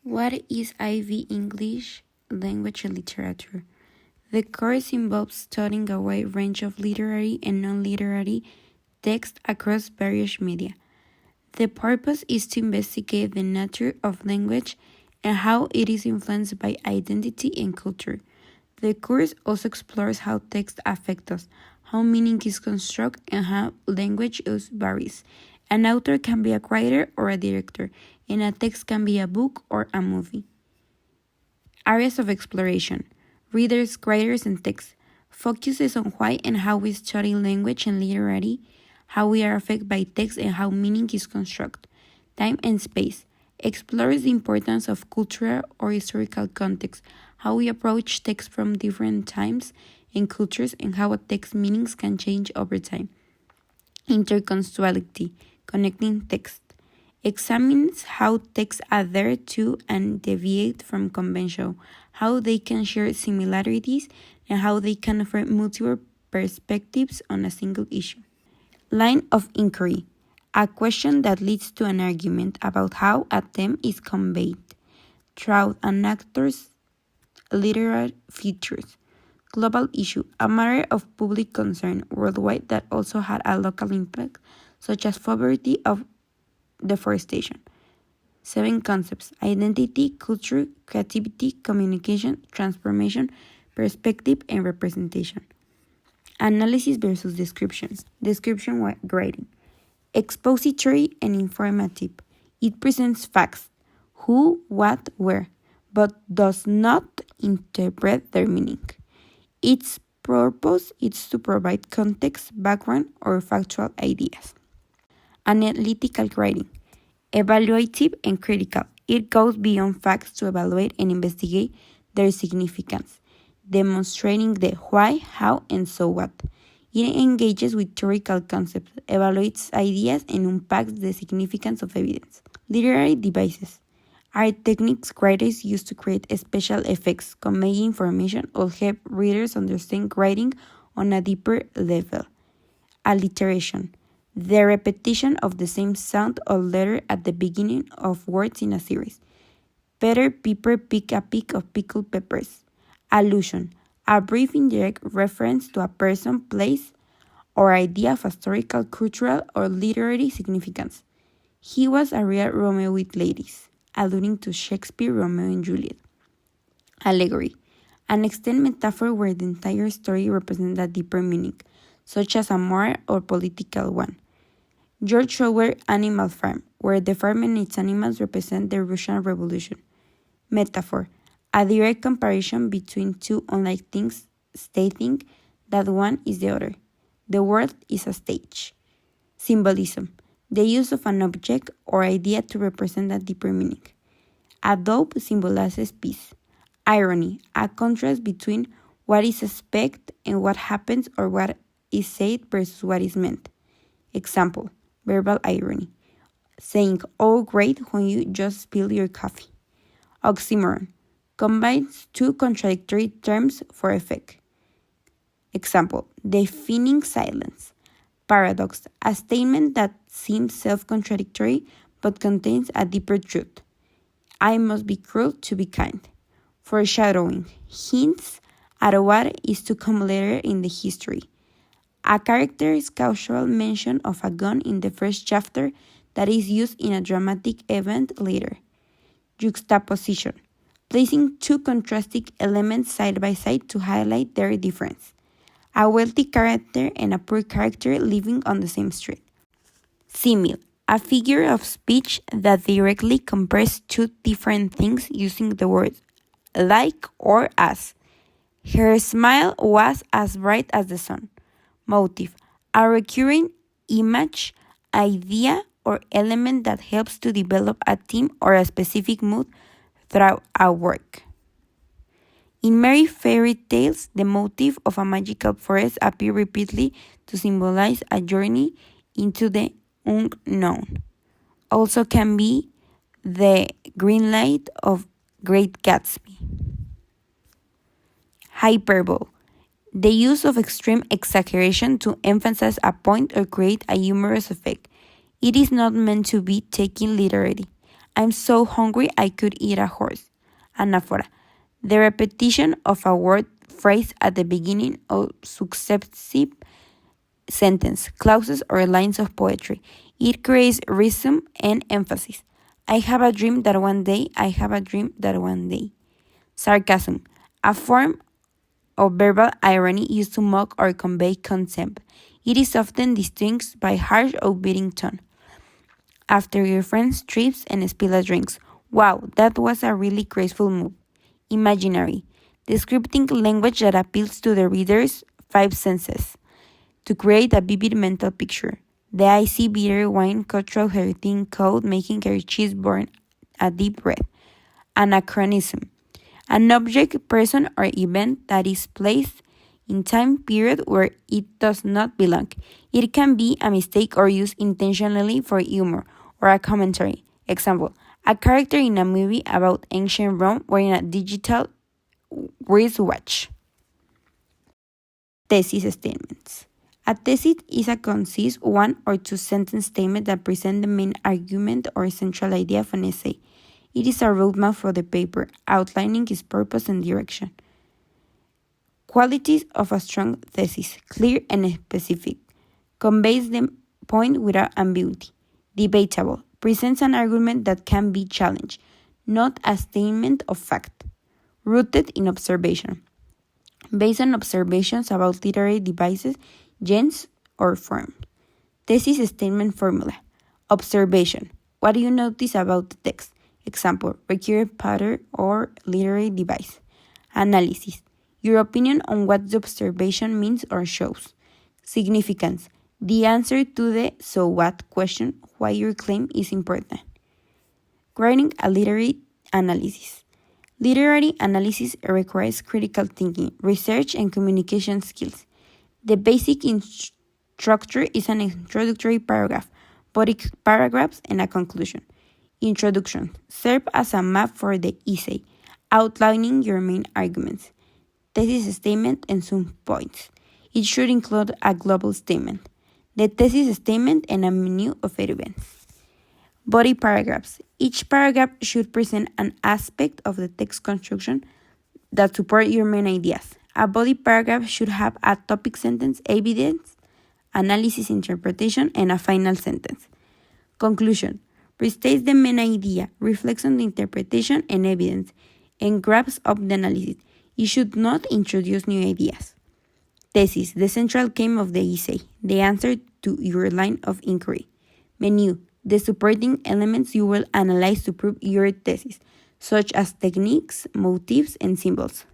What is IB English Language and Literature? The course involves studying a wide range of literary and non-literary texts across various media. The purpose is to investigate the nature of language and how it is influenced by identity and culture. The course also explores how text affect us, how meaning is constructed, and how language use varies. An author can be a writer or a director, and a text can be a book or a movie. Areas of exploration: readers, writers, and text. Focuses on why and how we study language and literary, how we are affected by text, and how meaning is constructed. Time and space explores the importance of cultural or historical context, how we approach text from different times and cultures, and how a text meanings can change over time. Intercontextuality, connecting text, examines how texts adhere to and deviate from convention, how they can share similarities, and how they can offer multiple perspectives on a single issue. Line of inquiry, a question that leads to an argument about how a theme is conveyed throughout an actor's literary features. Global issue, a matter of public concern worldwide that also had a local impact, such as poverty of deforestation. 7 concepts: identity, culture, creativity, communication, transformation, perspective, and representation. Analysis versus description. Description writing. Expository and informative. It presents facts, who, what, where, but does not interpret their meaning. Its purpose is to provide context, background, or factual ideas. Analytical writing. Evaluative and critical. It goes beyond facts to evaluate and investigate their significance, demonstrating the why, how, and so what. It engages with theoretical concepts, evaluates ideas, and unpacks the significance of evidence. Literary devices are techniques writers use to create special effects, convey information, or help readers understand writing on a deeper level. Alliteration, the repetition of the same sound or letter at the beginning of words in a series. Peter Piper picked a peck of pickled peppers. Allusion, a brief indirect reference to a person, place, or idea of historical, cultural, or literary significance. He was a real Romeo with ladies, alluding to Shakespeare Romeo and Juliet. Allegory, an extended metaphor where the entire story represents a deeper meaning, such as a moral or political one. George Orwell Animal Farm, where the farm and its animals represent the Russian Revolution. Metaphor, a direct comparison between two unlike things, stating that one is the other. The world is a stage. Symbolism, the use of an object or idea to represent a deeper meaning. A dove symbolizes peace. Irony, a contrast between what is expected and what happens, or what is said versus what is meant. Example, verbal irony, saying, "Oh great," when you just spill your coffee. Oxymoron, combines two contradictory terms for effect. Example, deafening silence. Paradox, a statement that seems self-contradictory but contains a deeper truth. I must be cruel to be kind. Foreshadowing, hints at what is to come later in the history. A character's casual mention of a gun in the first chapter that is used in a dramatic event later. Juxtaposition, placing two contrasting elements side by side to highlight their difference. A wealthy character and a poor character living on the same street. Simile, a figure of speech that directly compares two different things using the words like or as. Her smile was as bright as the sun. Motive, a recurring image, idea, or element that helps to develop a theme or a specific mood throughout a work. In Merry Fairy Tales, the motif of a magical forest appears repeatedly to symbolize a journey into the unknown. Also can be the green light of Great Gatsby. Hyperbole, the use of extreme exaggeration to emphasize a point or create a humorous effect. It is not meant to be taken literally. I'm so hungry I could eat a horse. Anaphora. The repetition of a word phrase at the beginning of successive sentence, clauses, or lines of poetry. It creates rhythm and emphasis. I have a dream that one day, I have a dream that one day. Sarcasm. A form of verbal irony used to mock or convey contempt. It is often distinguished by harsh or biting tone. After your friends trips and spill a drinks. Wow, that was a really graceful move. Imaginary. Descripting language that appeals to the reader's five senses to create a vivid mental picture. The icy bitter wine cut through her thin coat, making her cheeks burn a deep red. Anachronism. An object, person, or event that is placed in time period where it does not belong. It can be a mistake or used intentionally for humor or a commentary. Example, a character in a movie about ancient Rome wearing a digital wristwatch. Thesis statements. A thesis is a concise one or two sentence statement that present the main argument or central idea of an essay. It is a roadmap for the paper, outlining its purpose and direction. Qualities of a strong thesis: clear and specific, conveys the point without ambiguity. Debatable, presents an argument that can be challenged, not a statement of fact. Rooted in observation, based on observations about literary devices, genres, or forms. Thesis statement formula. Observation. What do you notice about the text? Example, recurrent pattern or literary device. Analysis. Your opinion on what the observation means or shows. Significance. The answer to the so what question, why your claim is important. Writing a literary analysis. Literary analysis requires critical thinking, research, and communication skills. The basic structure is an introductory paragraph, body paragraphs, and a conclusion. Introduction. Serve as a map for the essay, outlining your main arguments. Thesis statement and some points. It should include a global statement, the thesis statement, and a menu of evidence. Body paragraphs. Each paragraph should present an aspect of the text construction that support your main ideas. A body paragraph should have a topic sentence, evidence, analysis, interpretation, and a final sentence. Conclusion. Restates the main idea, reflects on the interpretation and evidence, and wraps up the analysis. It should not introduce new ideas. Thesis. The central claim of the essay, the answer to your line of inquiry. Menu. The supporting elements you will analyze to prove your thesis, such as techniques, motifs, and symbols.